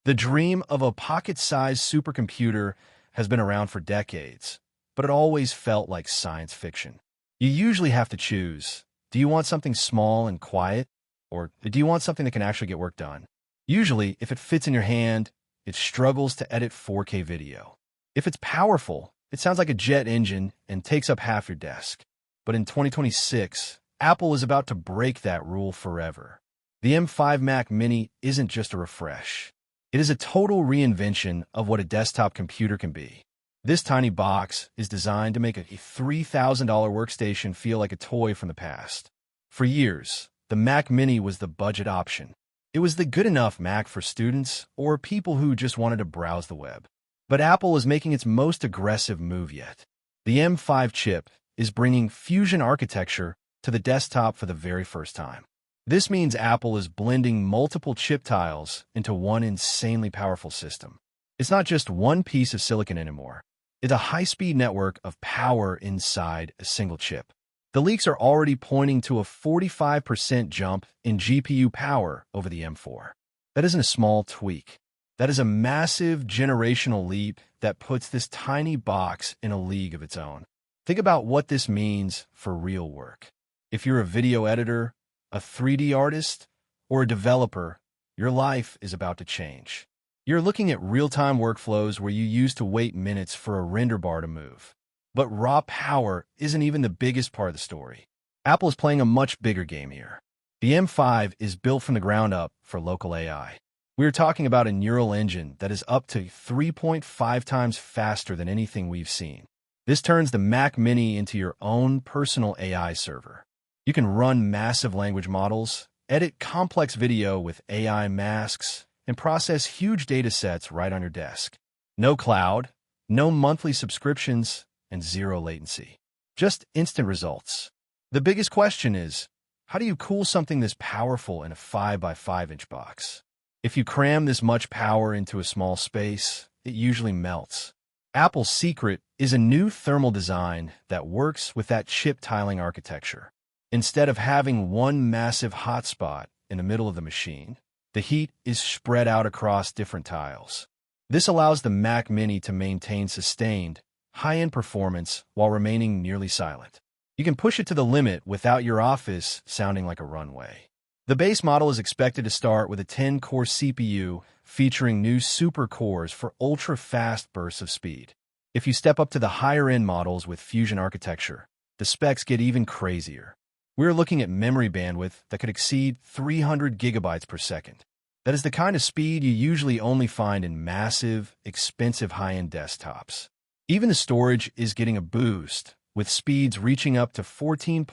The dream of a pocket-sized supercomputer has been around for decades, but it always felt like science fiction. You usually have to choose. Do you want something small and quiet, or do you want something that can actually get work done? Usually, if it fits in your hand, it struggles to edit 4K video. If it's powerful, it sounds like a jet engine and takes up half your desk. But in 2026, Apple is about to break that rule forever. The M5 Mac Mini isn't just a refresh. It is a total reinvention of what a desktop computer can be. This tiny box is designed to make a $3,000 workstation feel like a toy from the past. For years, the Mac Mini was the budget option. It was the good enough Mac for students or people who just wanted to browse the web. But Apple is making its most aggressive move yet. The M5 chip is bringing Fusion architecture to the desktop for the very first time. This means Apple is blending multiple chip tiles into one insanely powerful system. It's not just one piece of silicon anymore. It's a high-speed network of power inside a single chip. The leaks are already pointing to a 45% jump in GPU power over the M4. That isn't a small tweak. That is a massive generational leap that puts this tiny box in a league of its own. Think about what this means for real work. If you're a video editor, a 3D artist, or a developer, your life is about to change. You're looking at real-time workflows where you used to wait minutes for a render bar to move. But raw power isn't even the biggest part of the story. Apple is playing a much bigger game here. The M5 is built from the ground up for local AI. We're talking about a neural engine that is up to 3.5 times faster than anything we've seen. This turns the Mac Mini into your own personal AI server. You can run massive language models, edit complex video with AI masks, and process huge data sets right on your desk. No cloud, no monthly subscriptions, and zero latency. Just instant results. The biggest question is, how do you cool something this powerful in a 5x5-inch box? If you cram this much power into a small space, it usually melts. Apple's secret is a new thermal design that works with that chip tiling architecture. Instead of having one massive hotspot in the middle of the machine, the heat is spread out across different tiles. This allows the Mac Mini to maintain sustained, high-end performance while remaining nearly silent. You can push it to the limit without your office sounding like a runway. The base model is expected to start with a 10-core CPU featuring new super cores for ultra-fast bursts of speed. If you step up to the higher-end models with Fusion architecture, the specs get even crazier. We're looking at memory bandwidth that could exceed 300 gigabytes per second. That is the kind of speed you usually only find in massive, expensive high-end desktops. Even the storage is getting a boost, with speeds reaching up to 14.5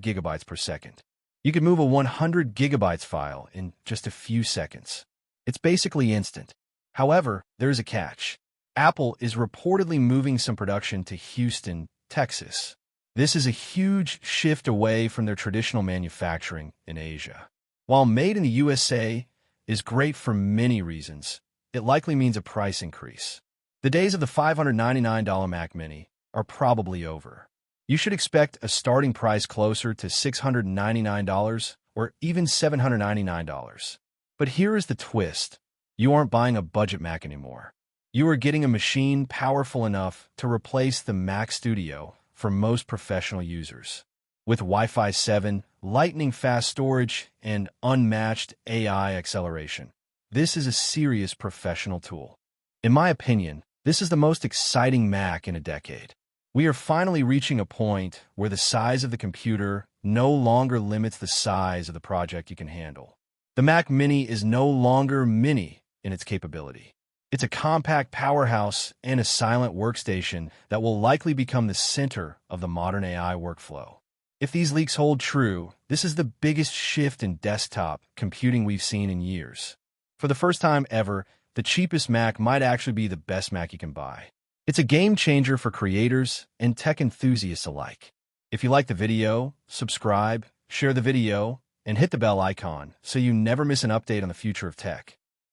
gigabytes per second. You can move a 100 gigabytes file in just a few seconds. It's basically instant. However, there is a catch. Apple is reportedly moving some production to Houston, Texas. This is a huge shift away from their traditional manufacturing in Asia. While made in the USA is great for many reasons, it likely means a price increase. The days of the $599 Mac Mini are probably over. You should expect a starting price closer to $699 or even $799. But here is the twist. You aren't buying a budget Mac anymore. You are getting a machine powerful enough to replace the Mac Studio for most professional users. With Wi-Fi 7, lightning-fast storage, and unmatched AI acceleration, this is a serious professional tool. In my opinion, this is the most exciting Mac in a decade. We are finally reaching a point where the size of the computer no longer limits the size of the project you can handle. The Mac Mini is no longer mini in its capability. It's a compact powerhouse and a silent workstation that will likely become the center of the modern AI workflow. If these leaks hold true, this is the biggest shift in desktop computing we've seen in years. For the first time ever, the cheapest Mac might actually be the best Mac you can buy. It's a game changer for creators and tech enthusiasts alike. If you like the video, subscribe, share the video, and hit the bell icon so you never miss an update on the future of tech.